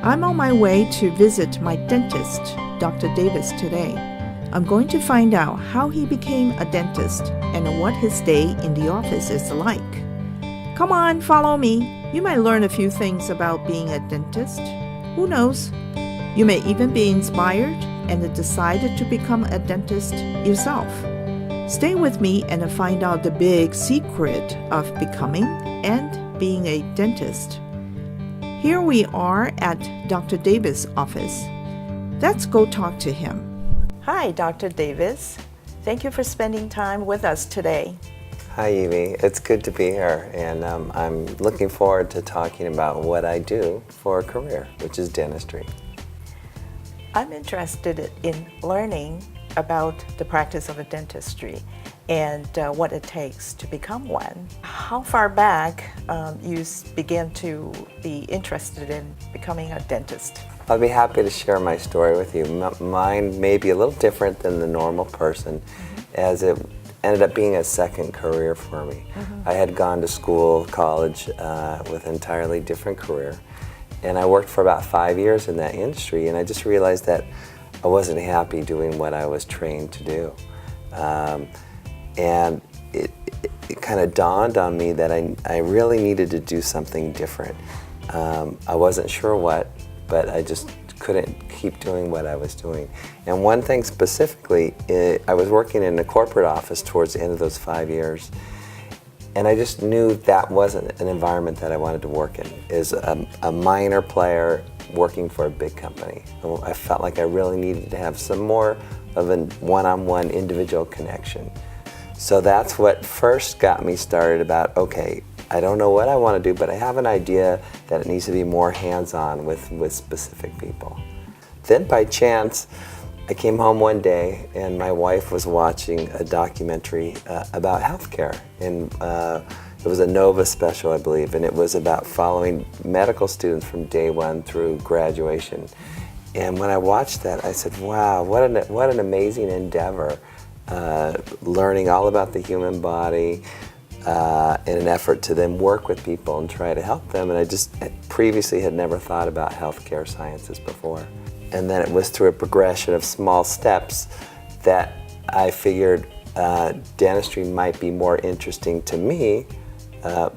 I'm on my way to visit my dentist, Dr. Davis, today. I'm going to find out how he became a dentist and what his day in the office is like. Come on, follow me. You might learn a few things about being a dentist. Who knows? You may even be inspired and decide to become a dentist yourself. Stay with me and find out the big secret of becoming and being a dentist. Here we are at Dr. Davis' office. Let's go talk to him. Hi, Dr. Davis. Thank you for spending time with us today. Hi, Evie. It's good to be here, and I'm looking forward to talking about what I do for a career, which is dentistry. I'm interested in learning about the practice of dentistry and what it takes to become one. How far back you began to be interested in becoming a dentist? I'll be happy to share my story with you. Mine may be a little different than the normal person, as it ended up being a second career for me. I had gone to school, college, with an entirely different career, and I worked for about 5 years in that industry, and I just realized that I wasn't happy doing what I was trained to do. And it kind of dawned on me that I really needed to do something different. I wasn't sure what, but I just couldn't keep doing what I was doing. And one thing specifically, I was working in a corporate office towards the end of those 5 years, and I just knew that wasn't an environment that I wanted to work in. As a minor player working for a big company, I felt like I really needed to have some more of a one-on-one individual connection. So that's what first got me started about, okay, I don't know what I want to do, but I have an idea that it needs to be more hands-on with specific people. Then by chance, I came home one day and my wife was watching a documentary about healthcare. And it was a Nova special, I believe, and it was about following medical students from day one through graduation. And when I watched that, I said, wow, what an amazing endeavor. Learning all about the human body in an effort to then work with people and try to help them. And I just previously had never thought about healthcare sciences before. And then it was through a progression of small steps that I figured dentistry might be more interesting to me,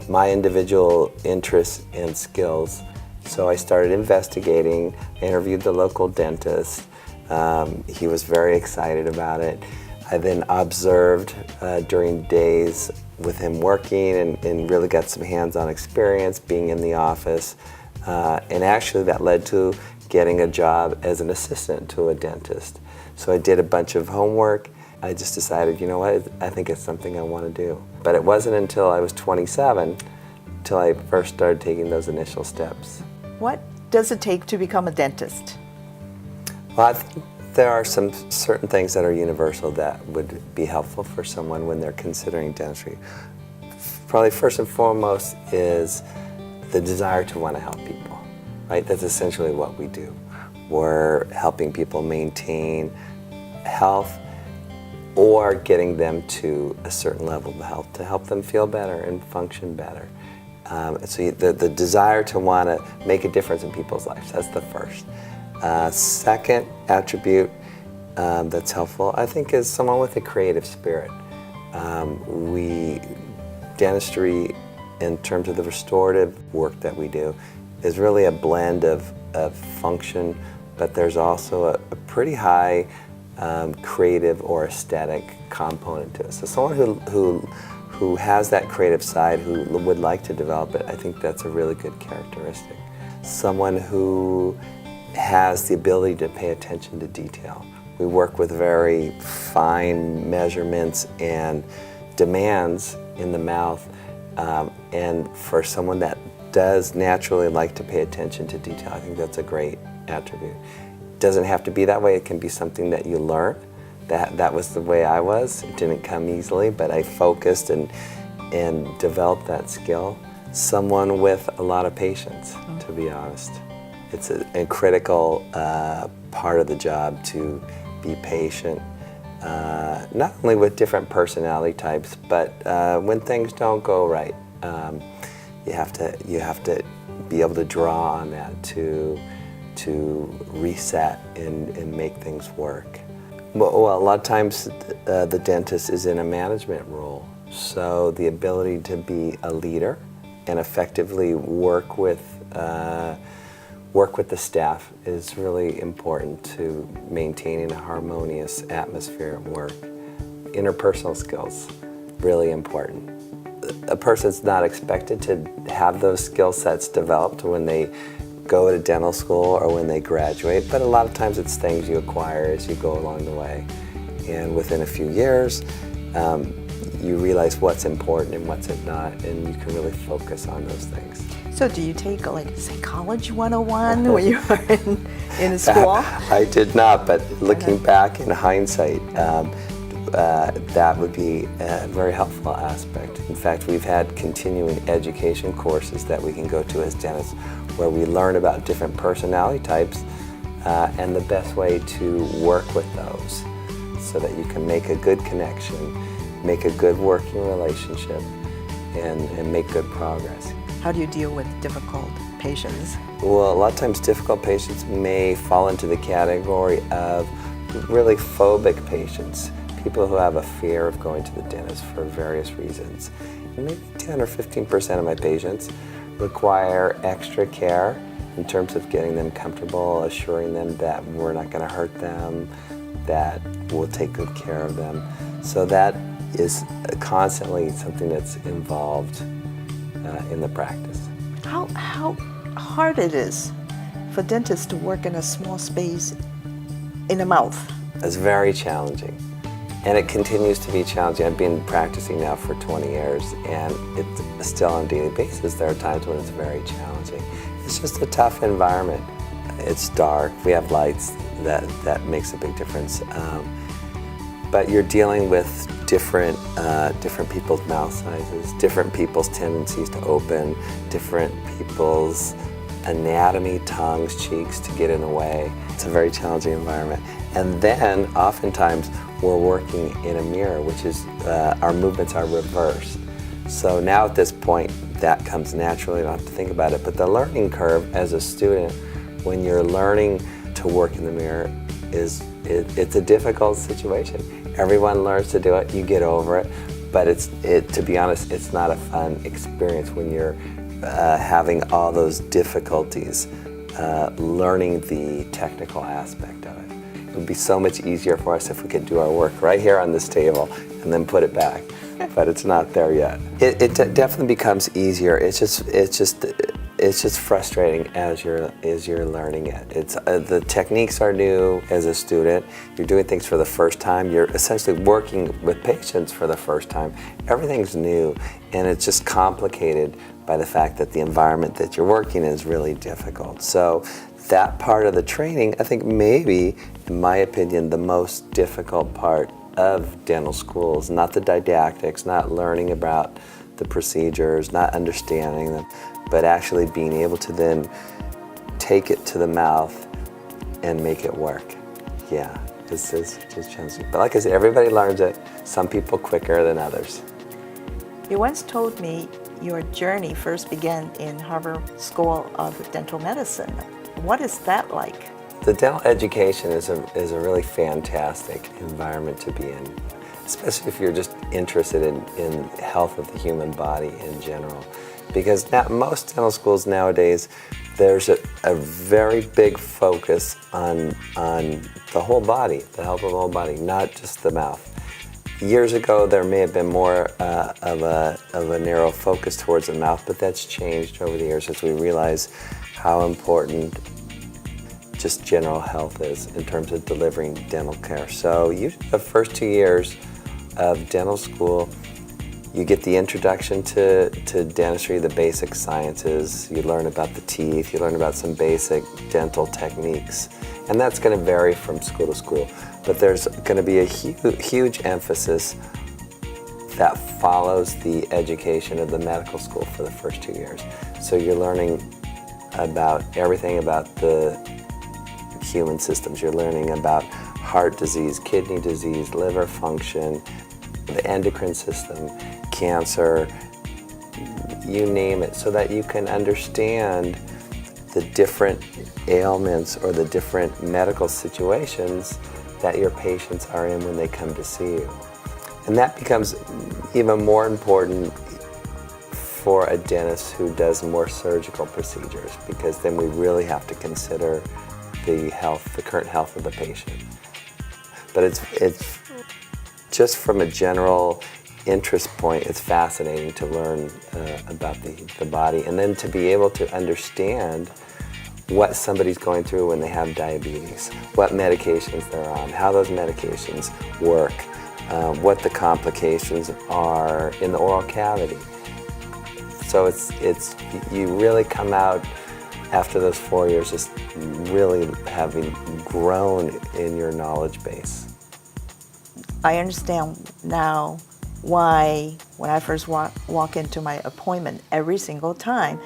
my individual interests and skills. So I started investigating, interviewed the local dentist. He was very excited about it. I then observed during days with him working and really got some hands-on experience being in the office. And actually that led to getting a job as an assistant to a dentist. So I did a bunch of homework. I just decided, you know what, I think it's something I want to do. But it wasn't until I was 27 until I first started taking those initial steps. What does it take to become a dentist? Well, I think there are some certain things that are universal that would be helpful for someone when they're considering dentistry. Probably first and foremost is the desire to want to help people, right? That's essentially what we do. We're helping people maintain health or getting them to a certain level of health to help them feel better and function better. So the desire to want to make a difference in people's lives, that's the first. Second attribute that's helpful, I think, is someone with a creative spirit. Dentistry, in terms of the restorative work that we do, is really a blend of function, but there's also a pretty high creative or aesthetic component to it. So someone who has that creative side, who would like to develop it, I think that's a really good characteristic. Someone who has the ability to pay attention to detail. We work with very fine measurements and demands in the mouth, and for someone that does naturally like to pay attention to detail, I think that's a great attribute. It doesn't have to be that way, it can be something that you learn. That was the way I was. It didn't come easily, but I focused and developed that skill. Someone with a lot of patience, to be honest. It's a critical part of the job to be patient, not only with different personality types, but when things don't go right, you have to be able to draw on that to to reset and make things work. Well, a lot of times the dentist is in a management role, so the ability to be a leader and effectively work with the staff is really important to maintaining a harmonious atmosphere at work. Interpersonal skills, really important. A person's not expected to have those skill sets developed when they go to dental school or when they graduate, but a lot of times it's things you acquire as you go along the way. And within a few years, you realize what's important and what's not, and you can really focus on those things. So do you take like Psychology 101 when you were in school? I did not, but looking back in hindsight, that would be a very helpful aspect. In fact, we've had continuing education courses that we can go to as dentists where we learn about different personality types and the best way to work with those so that you can make a good connection, make a good working relationship, and make good progress. How do you deal with difficult patients? Well, a lot of times difficult patients may fall into the category of really phobic patients, people who have a fear of going to the dentist for various reasons. And maybe 10 or 15% of my patients require extra care in terms of getting them comfortable, assuring them that we're not going to hurt them, that we'll take good care of them. So that is constantly something that's involved in the practice. How hard it is for dentists to work in a small space in a mouth? It's very challenging, and it continues to be challenging. I've been practicing now for 20 years, and it's still on a daily basis. There are times when it's very challenging. It's just a tough environment. It's dark. We have lights. That makes a big difference. But you're dealing with different people's mouth sizes, different people's tendencies to open, different people's anatomy, tongues, cheeks to get in the way. It's a very challenging environment. And then oftentimes we're working in a mirror, which is our movements are reversed. So now at this point that comes naturally, you don't have to think about it. But the learning curve as a student, when you're learning to work in the mirror, it's a difficult situation. Everyone learns to do it, you get over it, but to be honest, it's not a fun experience when you're having all those difficulties learning the technical aspect of it. It would be so much easier for us if we could do our work right here on this table and then put it back, but it's not there yet. It definitely becomes easier. It's just frustrating as you're learning it. The techniques are new as a student. You're doing things for the first time. You're essentially working with patients for the first time. Everything's new, and it's just complicated by the fact that the environment that you're working in is really difficult. So that part of the training, I think maybe, in my opinion, the most difficult part of dental school is not the didactics, not learning about the procedures, not understanding them, but actually being able to then take it to the mouth and make it work. Yeah, it's challenging. But like I said, everybody learns it, some people quicker than others. You once told me your journey first began in Harvard School of Dental Medicine. What is that like? The dental education is a really fantastic environment to be in, especially if you're just interested in health of the human body in general. Because now, most dental schools nowadays, there's a very big focus on the whole body, the health of the whole body, not just the mouth. Years ago, there may have been more of a narrow focus towards the mouth, but that's changed over the years as we realize how important just general health is in terms of delivering dental care. So usually the first 2 years of dental school, you get the introduction to dentistry, the basic sciences, you learn about the teeth, you learn about some basic dental techniques, and that's going to vary from school to school. But there's going to be a huge emphasis that follows the education of the medical school for the first 2 years. So you're learning about everything about the human systems. You're learning about heart disease, kidney disease, liver function, the endocrine system, cancer, you name it, so that you can understand the different ailments or the different medical situations that your patients are in when they come to see you. And that becomes even more important for a dentist who does more surgical procedures, because then we really have to consider the current health of the patient. But it's just from a general interest point, it's fascinating to learn about the body, and then to be able to understand what somebody's going through when they have diabetes, what medications they're on, how those medications work, what the complications are in the oral cavity. So it's you really come out after those 4 years just really having grown in your knowledge base. I understand now why when I first walk into my appointment, every single time,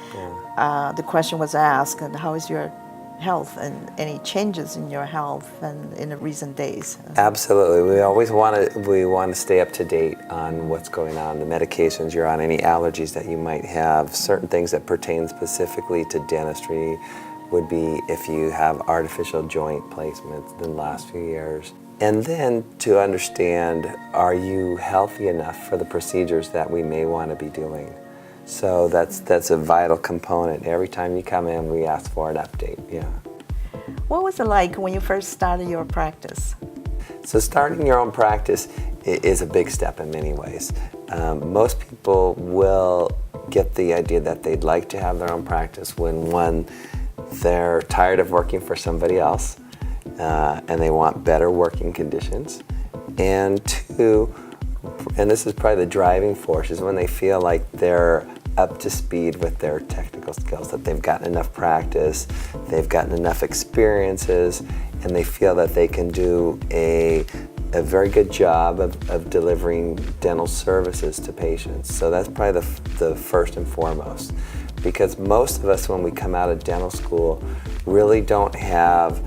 the question was asked, how is your health and any changes in your health and in the recent days? Absolutely. We always want to stay up to date on what's going on, the medications you're on, any allergies that you might have. Certain things that pertain specifically to dentistry would be if you have artificial joint placements in the last few years. And then to understand, are you healthy enough for the procedures that we may want to be doing? So that's a vital component. Every time you come in, we ask for an update. Yeah. What was it like when you first started your practice? So starting your own practice is a big step in many ways. Most people will get the idea that they'd like to have their own practice when, one, they're tired of working for somebody else, and they want better working conditions, and two, and this is probably the driving force, is when they feel like they're up to speed with their technical skills, that they've gotten enough practice, they've gotten enough experiences, and they feel that they can do a very good job of delivering dental services to patients. So that's probably the first and foremost, because most of us, when we come out of dental school, really don't have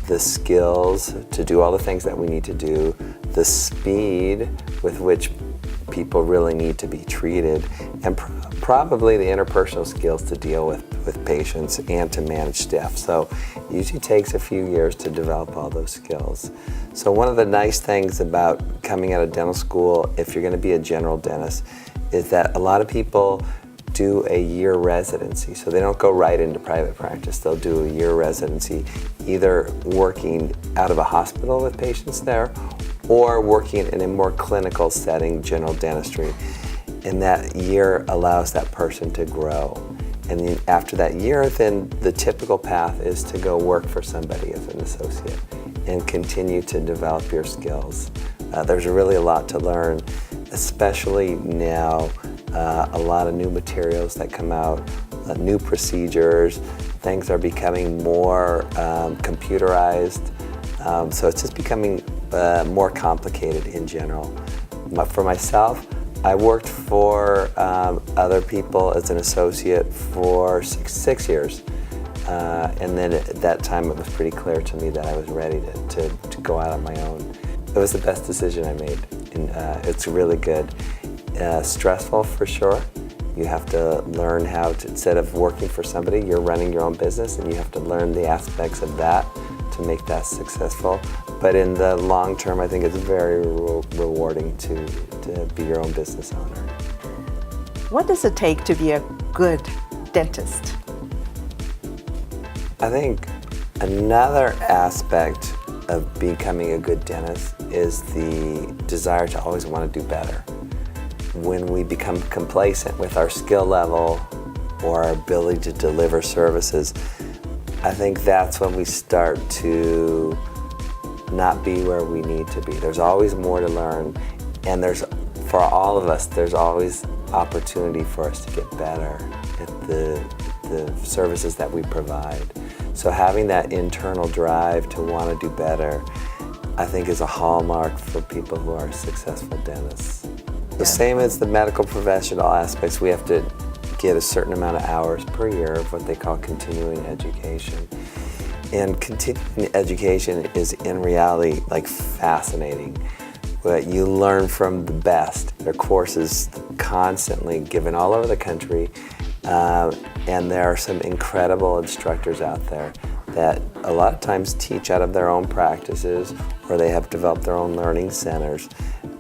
the skills to do all the things that we need to do, the speed with which people really need to be treated, and probably the interpersonal skills to deal with patients and to manage staff. So it usually takes a few years to develop all those skills. So one of the nice things about coming out of dental school, if you're going to be a general dentist, is that a lot of people do a year residency. So they don't go right into private practice. They'll do a year residency, either working out of a hospital with patients there or working in a more clinical setting, general dentistry. And that year allows that person to grow. And then after that year, then the typical path is to go work for somebody as an associate and continue to develop your skills. There's really a lot to learn, especially now. A lot of new materials that come out, new procedures, things are becoming more computerized, so it's just becoming more complicated in general. For myself, I worked for other people as an associate for six years, and then at that time it was pretty clear to me that I was ready to go out on my own. It was the best decision I made, and it's really good. Stressful for sure. You have to learn how to, instead of working for somebody, you're running your own business, and you have to learn the aspects of that to make that successful. But in the long term, I think it's very rewarding to be your own business owner. What does it take to be a good dentist? I think another aspect of becoming a good dentist is the desire to always want to do better. When we become complacent with our skill level or our ability to deliver services, I think that's when we start to not be where we need to be. There's always more to learn, and for all of us, there's always opportunity for us to get better at the services that we provide. So having that internal drive to want to do better, I think, is a hallmark for people who are successful dentists. The same as the medical professional aspects, we have to get a certain amount of hours per year of what they call continuing education. And continuing education is in reality like fascinating. But you learn from the best. There are courses constantly given all over the country, And there are some incredible instructors out there that a lot of times teach out of their own practices, or they have developed their own learning centers.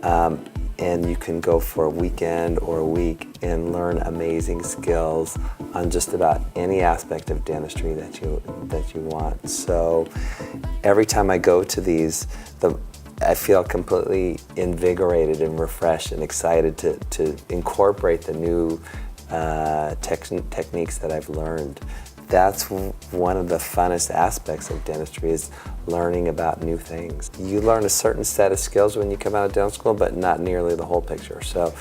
And you can go for a weekend or a week and learn amazing skills on just about any aspect of dentistry that you want. So every time I go to these, I feel completely invigorated and refreshed and excited to incorporate the new techniques that I've learned. That's one of the funnest aspects of dentistry, is learning about new things. You learn a certain set of skills when you come out of dental school, but not nearly the whole picture. So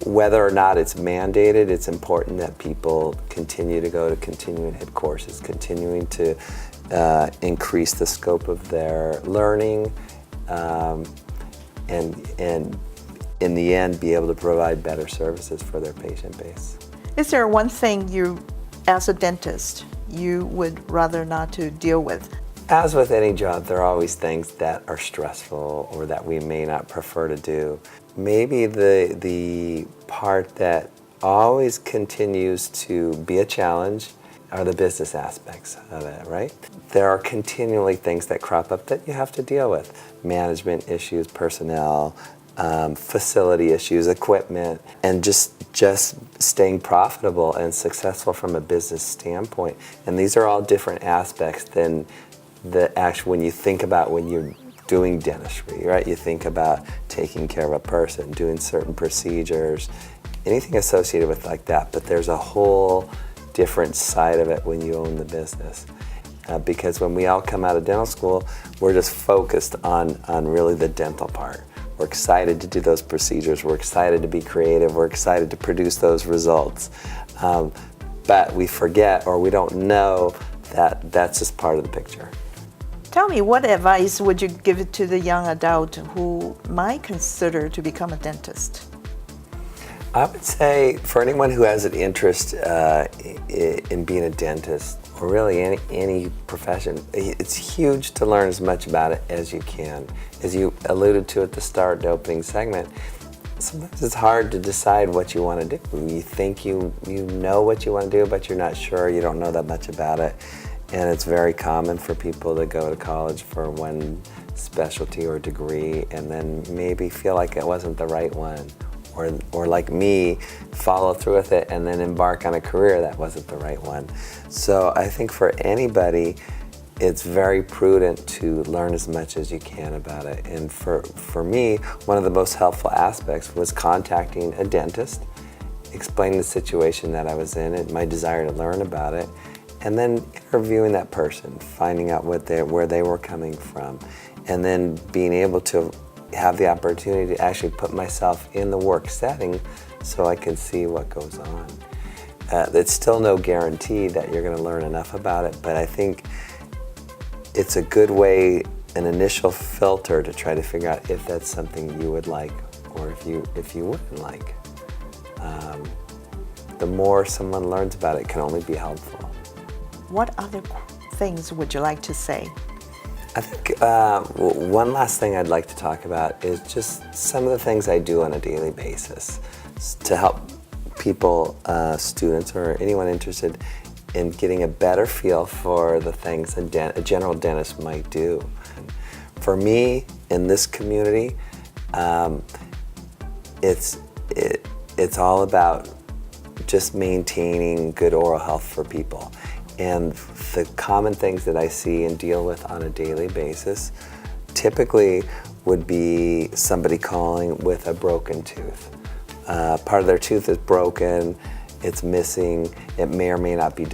whether or not it's mandated, it's important that people continue to go to continuing ed courses, continuing to increase the scope of their learning, and in the end be able to provide better services for their patient base. Is there one thing you, as a dentist, you would rather not to deal with? As with any job, there are always things that are stressful or that we may not prefer to do. Maybe the part that always continues to be a challenge are the business aspects of it, right? There are continually things that crop up that you have to deal with. Management issues, personnel, facility issues, equipment, and just staying profitable and successful from a business standpoint. And these are all different aspects than the actual, when you think about when you're doing dentistry, right? You think about taking care of a person, doing certain procedures, anything associated with like that. But there's a whole different side of it when you own the business. Because when we all come out of dental school, we're just focused on really the dental part. We're excited to do those procedures. We're excited to be creative. We're excited to produce those results. But we forget, or we don't know, that that's just part of the picture. Tell me, what advice would you give to the young adult who might consider to become a dentist? I would say for anyone who has an interest in being a dentist, or really any profession, it's huge to learn as much about it as you can. As you alluded to at the start, the opening segment, sometimes it's hard to decide what you want to do. You think you know what you want to do, but you're not sure, you don't know that much about it. And it's very common for people to go to college for one specialty or degree and then maybe feel like it wasn't the right one. Or like me, follow through with it and then embark on a career that wasn't the right one. So I think for anybody, it's very prudent to learn as much as you can about it. And for me, one of the most helpful aspects was contacting a dentist, explaining the situation that I was in and my desire to learn about it, and then interviewing that person, finding out where they were coming from, and then being able to have the opportunity to actually put myself in the work setting so I can see what goes on. It's still no guarantee that you're going to learn enough about it, but I think it's a good way, an initial filter to try to figure out if that's something you would like or if you wouldn't like. The more someone learns about it, can only be helpful. What other things would you like to say? I think one last thing I'd like to talk about is just some of the things I do on a daily basis to help people, students, or anyone interested in getting a better feel for the things a general dentist might do. For me, in this community, it's all about just maintaining good oral health for people. And the common things that I see and deal with on a daily basis typically would be somebody calling with a broken tooth. Part of their tooth is broken, it's missing, it may or may not be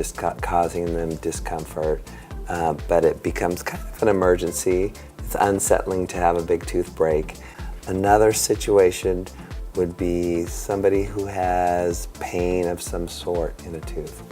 causing them discomfort, but it becomes kind of an emergency. It's unsettling to have a big tooth break. Another situation would be somebody who has pain of some sort in a tooth.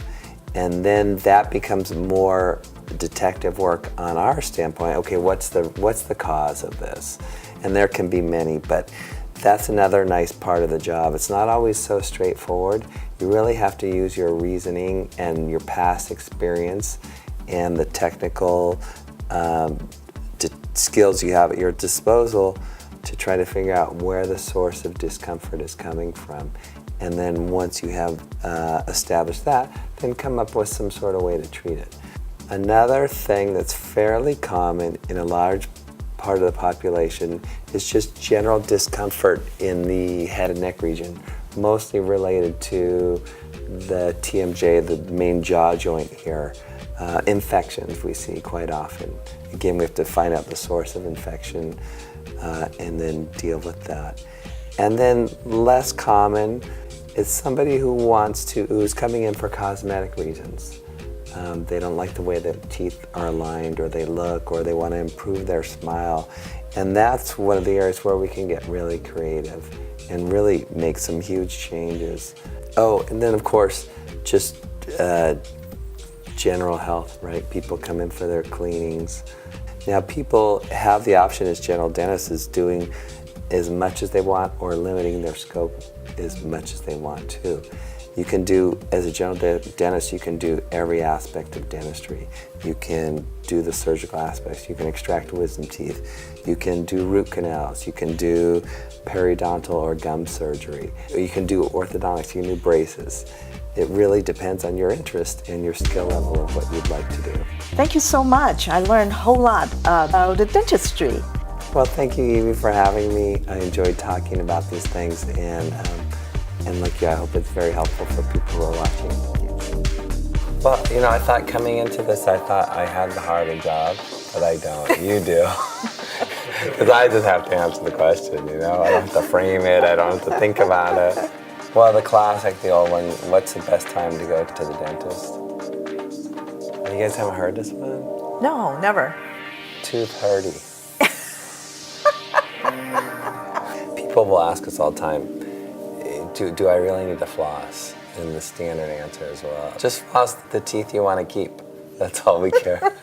And then that becomes more detective work on our standpoint. Okay, what's the cause of this? And there can be many, but that's another nice part of the job. It's not always so straightforward. You really have to use your reasoning and your past experience and the technical skills you have at your disposal to try to figure out where the source of discomfort is coming from. And then once you have established that, then come up with some sort of way to treat it. Another thing that's fairly common in a large part of the population is just general discomfort in the head and neck region, mostly related to the TMJ, the main jaw joint here. Infections we see quite often. Again, we have to find out the source of infection and then deal with that. And then less common is somebody who's coming in for cosmetic reasons. They don't like the way the teeth are aligned or they look, or they want to improve their smile. And that's one of the areas where we can get really creative and really make some huge changes. Oh, and then of course, just general health, right? People come in for their cleanings. Now people have the option as general dentists doing as much as they want or limiting their scope as much as they want too. You can do, as a general dentist, you can do every aspect of dentistry. You can do the surgical aspects, you can extract wisdom teeth, you can do root canals, you can do periodontal or gum surgery, you can do orthodontics, you can do braces. It really depends on your interest and your skill level of what you'd like to do. Thank you so much. I learned a whole lot about the dentistry. Well, thank you, Evie, for having me. I enjoyed talking about these things, and like you, I hope it's very helpful for people who are watching. Well, you know, I thought coming into this, I thought I had the harder job, but I don't. You do. Because I just have to answer the question, you know? I don't have to frame it, I don't have to think about it. Well, the classic, the old one, what's the best time to go to the dentist? You guys haven't heard this one? No, never. 2:30. People will ask us all the time, do I really need to floss? And the standard answer is, well, just floss the teeth you want to keep. That's all we care.